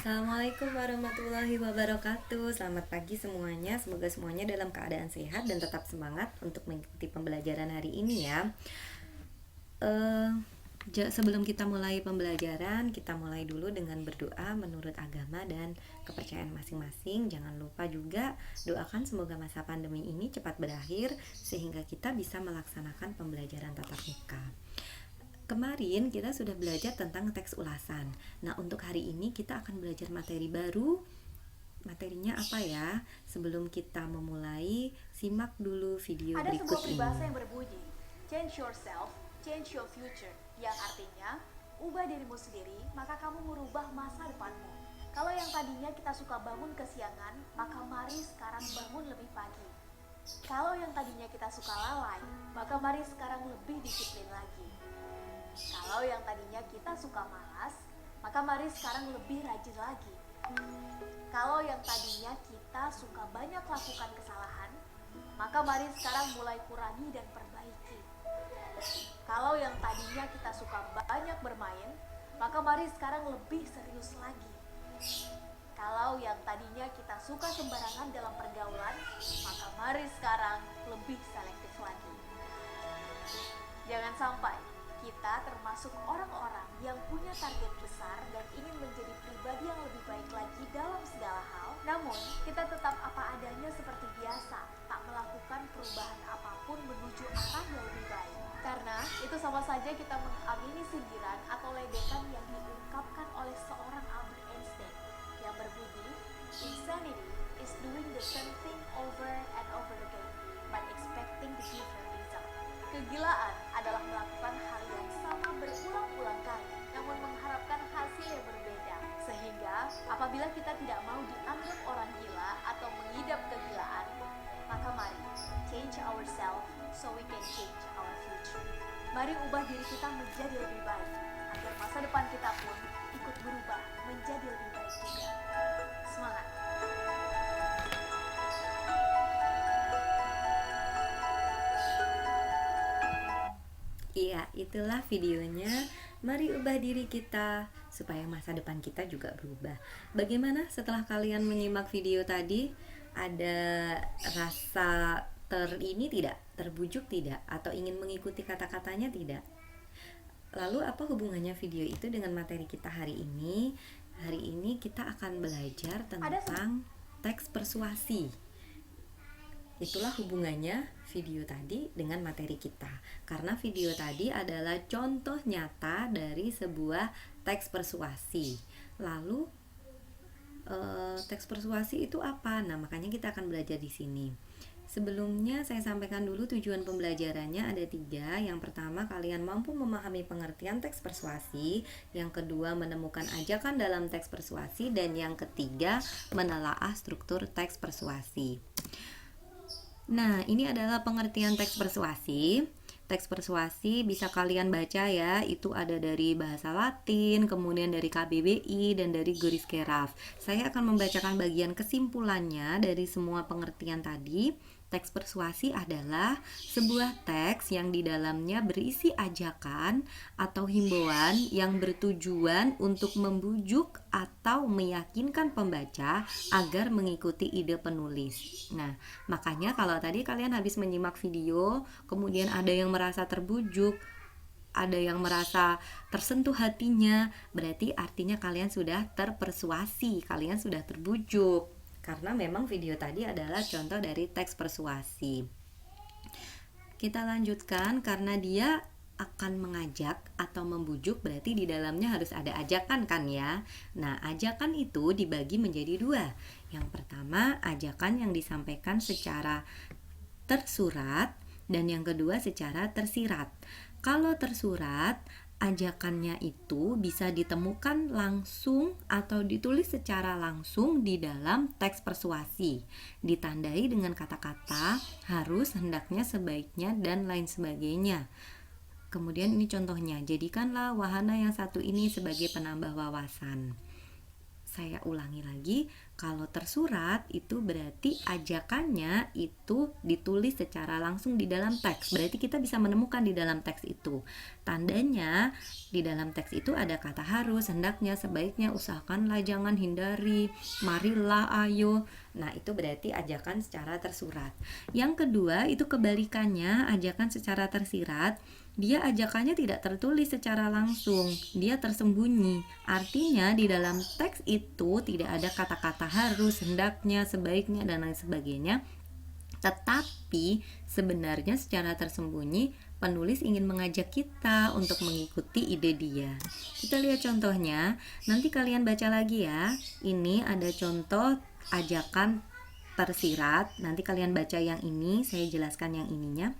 Assalamualaikum warahmatullahi wabarakatuh. Selamat pagi semuanya. Semoga semuanya dalam keadaan sehat dan tetap semangat untuk mengikuti pembelajaran hari ini ya. Eh, Sebelum kita mulai pembelajaran, kita mulai dulu dengan berdoa menurut agama dan kepercayaan masing-masing. Jangan lupa juga doakan semoga masa pandemi ini cepat berakhir sehingga kita bisa melaksanakan pembelajaran tatap muka. Kemarin kita sudah belajar tentang teks ulasan. Nah, untuk hari ini kita akan belajar materi baru. Materinya apa ya? Sebelum kita memulai, simak dulu video Ada berikut sebuah ini. peribahasa yang berbunyi, change yourself, change your future, yang artinya, ubah dirimu sendiri, maka kamu merubah masa depanmu. Kalau yang tadinya kita suka bangun kesiangan, maka mari sekarang bangun lebih pagi. Kalau yang tadinya kita suka lalai, maka mari sekarang lebih disiplin lagi. Kalau yang tadinya kita suka malas, maka mari sekarang lebih rajin lagi. Kalau yang tadinya kita suka banyak lakukan kesalahan, maka mari sekarang mulai kurangi dan perbaiki. Kalau yang tadinya kita suka banyak bermain, maka mari sekarang lebih serius lagi. Kalau yang tadinya kita suka sembarangan dalam pergaulan, maka mari sekarang lebih selektif lagi. Jangan sampai kita termasuk orang-orang yang punya target besar dan ingin menjadi pribadi yang lebih baik lagi dalam segala hal, namun kita tetap apa adanya seperti biasa, tak melakukan perubahan apapun menuju arah yang lebih baik. Karena itu sama saja kita mengamini sindiran atau ledekan yang diungkapkan oleh seorang Albert Einstein yang berbunyi, insanity is doing the same thing over and over again but expecting the different result. Kegilaan adalah melakukan hal yang sama berulang-ulang kali, namun mengharapkan hasil yang berbeda. Sehingga, apabila kita tidak mau dianggap orang gila atau mengidap kegilaan, maka mari change ourselves so we can change our future. Mari ubah diri kita menjadi lebih baik, agar masa depan kita pun ikut berubah menjadi lebih baik juga. Semangat! Iya, itulah videonya. Mari ubah diri kita supaya masa depan kita juga berubah. Bagaimana setelah kalian menyimak video tadi? Ada rasa ini tidak? Terbujuk tidak? Atau ingin mengikuti kata-katanya tidak? Lalu apa hubungannya video itu dengan materi kita hari ini? Hari ini kita akan belajar tentang teks persuasi. Itulah hubungannya video tadi dengan materi kita. Karena video tadi adalah contoh nyata dari sebuah teks persuasi. Lalu teks persuasi itu apa? Nah, makanya kita akan belajar di sini. Sebelumnya saya sampaikan dulu tujuan pembelajarannya ada 3. Yang pertama, kalian mampu memahami pengertian teks persuasi. Yang kedua, menemukan ajakan dalam teks persuasi. Dan yang ketiga, menelaah struktur teks persuasi. Nah, ini adalah pengertian teks persuasi. Teks persuasi bisa kalian baca ya, itu ada dari bahasa Latin, kemudian dari KBBI, dan dari Goris Keraf. Saya akan membacakan bagian kesimpulannya dari semua pengertian tadi. Teks persuasi adalah sebuah teks yang di dalamnya berisi ajakan atau himbauan yang bertujuan untuk membujuk atau meyakinkan pembaca agar mengikuti ide penulis. Nah, makanya kalau tadi kalian habis menyimak video, kemudian ada yang merasa terbujuk, ada yang merasa tersentuh hatinya, berarti artinya kalian sudah terpersuasi, kalian sudah terbujuk. Karena memang video tadi adalah contoh dari teks persuasi. Kita lanjutkan karena dia akan mengajak atau membujuk, berarti di dalamnya harus ada ajakan kan ya. Nah, ajakan itu dibagi menjadi 2. Yang pertama, ajakan yang disampaikan secara tersurat, dan yang kedua secara tersirat. Kalau tersurat, ajakannya itu bisa ditemukan langsung atau ditulis secara langsung di dalam teks persuasi, ditandai dengan kata-kata harus, hendaknya, sebaiknya, dan lain sebagainya. Kemudian ini contohnya, jadikanlah wahana yang satu ini sebagai penambah wawasan. Saya ulangi lagi, Kalau tersurat itu berarti ajakannya itu ditulis secara langsung di dalam teks. Berarti kita bisa menemukan di dalam teks itu. Tandanya di dalam teks itu ada kata harus, hendaknya, sebaiknya, usahakanlah, jangan, hindari, marilah, ayo. Nah, itu berarti ajakan secara tersurat. Yang kedua itu kebalikannya, ajakan secara tersirat. Dia ajakannya tidak tertulis secara langsung, dia tersembunyi. Artinya di dalam teks itu tidak ada kata-kata harus, hendaknya, sebaiknya, dan lain sebagainya. Tetapi sebenarnya secara tersembunyi penulis ingin mengajak kita untuk mengikuti ide dia. Kita lihat contohnya, nanti kalian baca lagi ya. Ini ada contoh ajakan tersirat, nanti kalian baca yang ini, saya jelaskan yang ininya.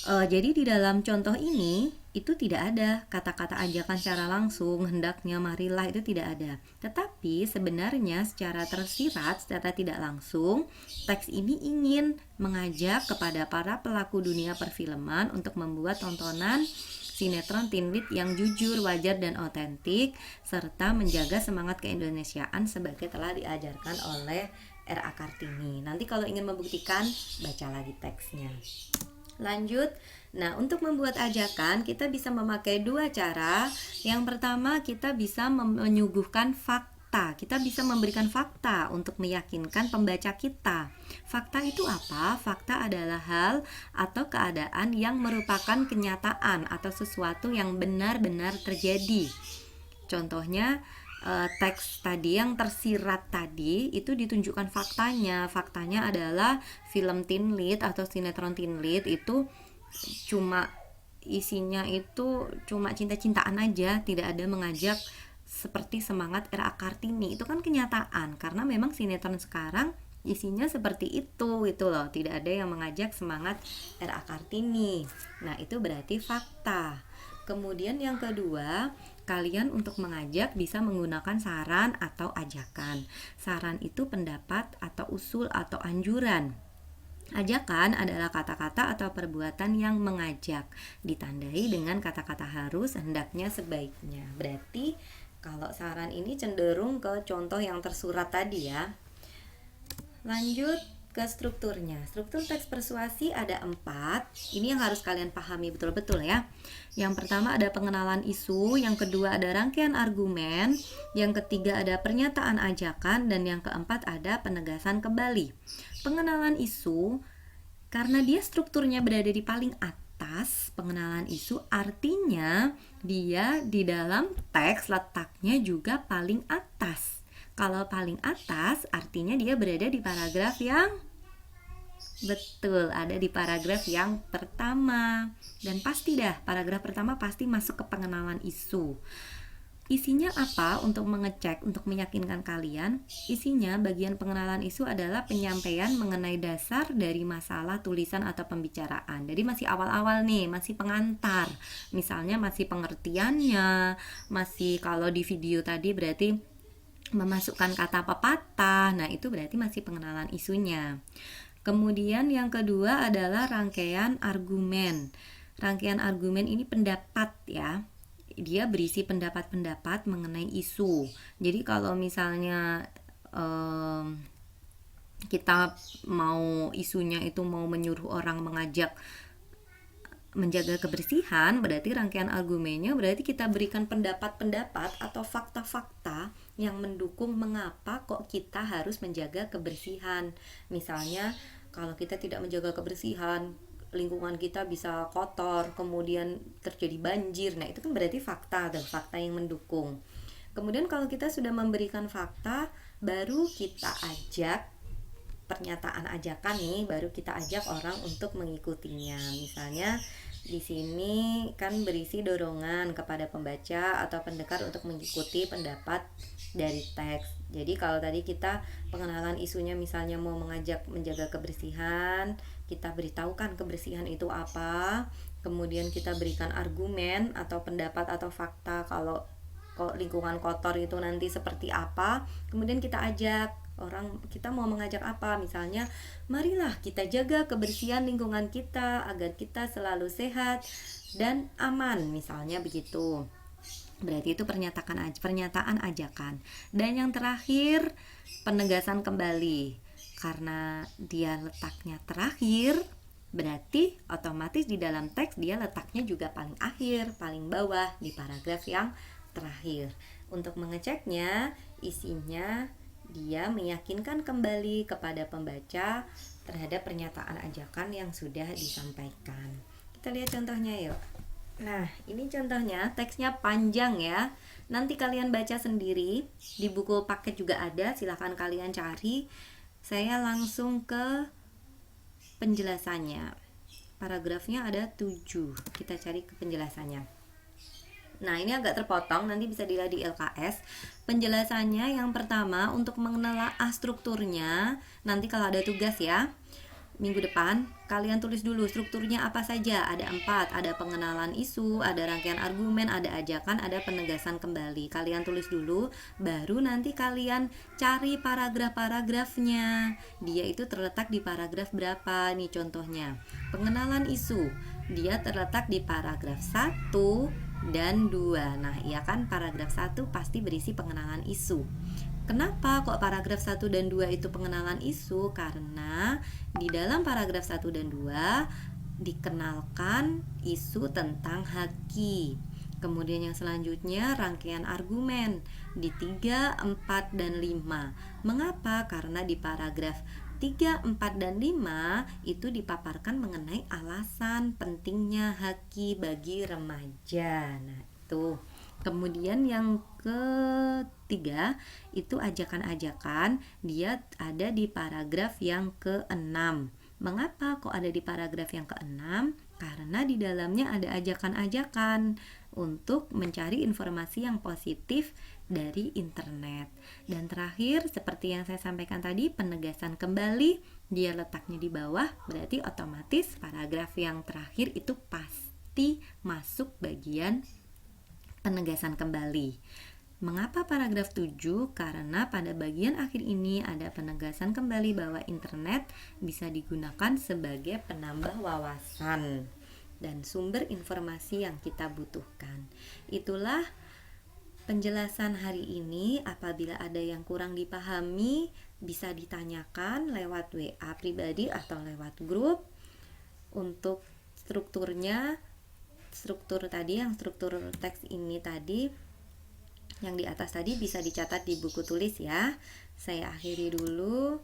Jadi di dalam contoh ini itu tidak ada kata-kata ajakan secara langsung, hendaknya, marilah, itu tidak ada. Tetapi sebenarnya secara tersirat, secara tidak langsung, teks ini ingin mengajak kepada para pelaku dunia perfilman untuk membuat tontonan sinetron teen lead yang jujur, wajar, dan otentik, serta menjaga semangat keindonesiaan sebagai telah diajarkan oleh R.A. Kartini. Nanti kalau ingin membuktikan, baca lagi teksnya. Lanjut, nah untuk membuat ajakan kita bisa memakai dua cara. Yang pertama kita bisa menyuguhkan fakta. Kita bisa memberikan fakta untuk meyakinkan pembaca kita. Fakta itu apa? Fakta adalah hal atau keadaan yang merupakan kenyataan atau sesuatu yang benar-benar terjadi. Contohnya teks tadi yang tersirat tadi itu ditunjukkan faktanya. Faktanya adalah film teen lead atau sinetron teen lead itu cuma isinya itu cuma cinta-cintaan aja, tidak ada mengajak seperti semangat R.A. Kartini. Itu kan kenyataan karena memang sinetron sekarang isinya seperti itu gitu loh, tidak ada yang mengajak semangat R.A. Kartini. Nah, itu berarti fakta. Kemudian yang kedua, kalian untuk mengajak bisa menggunakan saran atau ajakan. Saran itu pendapat atau usul atau anjuran. Ajakan adalah kata-kata atau perbuatan yang mengajak, ditandai dengan kata-kata harus, hendaknya, sebaiknya. Berarti kalau saran ini cenderung ke contoh yang tersurat tadi ya. Lanjut ke strukturnya. Struktur teks persuasi ada 4. Ini yang harus kalian pahami betul-betul ya. Yang pertama ada pengenalan isu, yang kedua ada rangkaian argumen, yang ketiga ada pernyataan ajakan, dan yang keempat ada penegasan kembali. Pengenalan isu, karena dia strukturnya berada di paling atas, pengenalan isu artinya dia di dalam teks letaknya juga paling atas. Kalau paling atas artinya dia berada di paragraf yang betul, ada di paragraf yang pertama. Dan pasti dah, paragraf pertama pasti masuk ke pengenalan isu. Isinya apa untuk mengecek, untuk meyakinkan kalian? Isinya bagian pengenalan isu adalah penyampaian mengenai dasar dari masalah tulisan atau pembicaraan. Jadi masih awal-awal nih, masih pengantar. Misalnya masih pengertiannya, masih kalau di video tadi berarti memasukkan kata pepatah. Nah, itu berarti masih pengenalan isunya. Kemudian yang kedua adalah rangkaian argumen. Rangkaian argumen ini pendapat ya. Dia berisi pendapat-pendapat mengenai isu. Jadi kalau misalnya kita mau isunya itu mau menyuruh orang mengajak menjaga kebersihan, berarti rangkaian argumennya berarti kita berikan pendapat-pendapat atau fakta-fakta yang mendukung mengapa kok kita harus menjaga kebersihan. Misalnya kalau kita tidak menjaga kebersihan, lingkungan kita bisa kotor, kemudian terjadi banjir. Nah, itu kan berarti fakta, dan fakta yang mendukung. Kemudian kalau kita sudah memberikan fakta, baru kita ajak pernyataan ajakan nih, baru kita ajak orang untuk mengikutinya. Misalnya di sini kan berisi dorongan kepada pembaca atau pendengar untuk mengikuti pendapat dari teks. Jadi kalau tadi kita pengenalan isunya misalnya mau mengajak menjaga kebersihan, kita beritahukan kebersihan itu apa, kemudian kita berikan argumen atau pendapat atau fakta kalau lingkungan kotor itu nanti seperti apa, kemudian kita ajak orang, kita mau mengajak apa, misalnya marilah kita jaga kebersihan lingkungan kita agar kita selalu sehat dan aman, misalnya begitu. Berarti itu pernyataan ajakan. Dan yang terakhir, penegasan kembali. Karena dia letaknya terakhir, berarti otomatis di dalam teks dia letaknya juga paling akhir, paling bawah di paragraf yang terakhir. Untuk mengeceknya, isinya dia meyakinkan kembali kepada pembaca terhadap pernyataan ajakan yang sudah disampaikan. Kita lihat contohnya yuk. Nah, ini contohnya, teksnya panjang ya. Nanti kalian baca sendiri, di buku paket juga ada, silahkan kalian cari. Saya langsung ke penjelasannya. Paragrafnya ada 7, kita cari ke penjelasannya. Nah, ini agak terpotong, nanti bisa dilihat di LKS. Penjelasannya yang pertama, untuk menelaah strukturnya, nanti kalau ada tugas ya, minggu depan kalian tulis dulu strukturnya apa saja. Ada 4, ada pengenalan isu, ada rangkaian argumen, ada ajakan, ada penegasan kembali. Kalian tulis dulu, baru nanti kalian cari paragraf-paragrafnya. Dia itu terletak di paragraf berapa nih contohnya. Pengenalan isu, dia terletak di paragraf 1 dan 2. Nah, iya kan, paragraf 1 pasti berisi pengenalan isu. Kenapa kok paragraf 1 dan 2 itu pengenalan isu? Karena di dalam paragraf 1 dan 2 dikenalkan isu tentang haki. Kemudian yang selanjutnya rangkaian argumen di 3, 4, dan 5. Mengapa? Karena di paragraf 3, 4, dan 5 itu dipaparkan mengenai alasan pentingnya haki bagi remaja. Nah, itu. Kemudian yang ketiga itu ajakan-ajakan, dia ada di paragraf yang ke-6. Mengapa kok ada di paragraf yang ke-6? Karena di dalamnya ada ajakan-ajakan untuk mencari informasi yang positif dari internet. Dan terakhir, seperti yang saya sampaikan tadi, penegasan kembali, dia letaknya di bawah, berarti otomatis paragraf yang terakhir itu pasti masuk bagian penegasan kembali. Mengapa paragraf 7? Karena pada bagian akhir ini ada penegasan kembali bahwa internet bisa digunakan sebagai penambah wawasan dan sumber informasi yang kita butuhkan. Itulah penjelasan hari ini. Apabila ada yang kurang dipahami, bisa ditanyakan lewat WA pribadi atau lewat grup. Untuk strukturnya, struktur tadi, yang struktur teks ini tadi, yang di atas tadi bisa dicatat di buku tulis ya. Saya akhiri dulu.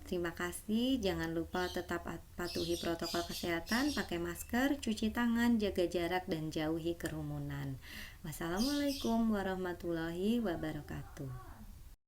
Terima kasih. Jangan lupa tetap patuhi protokol kesehatan, pakai masker, cuci tangan, jaga jarak, dan jauhi kerumunan. Wassalamualaikum warahmatullahi wabarakatuh.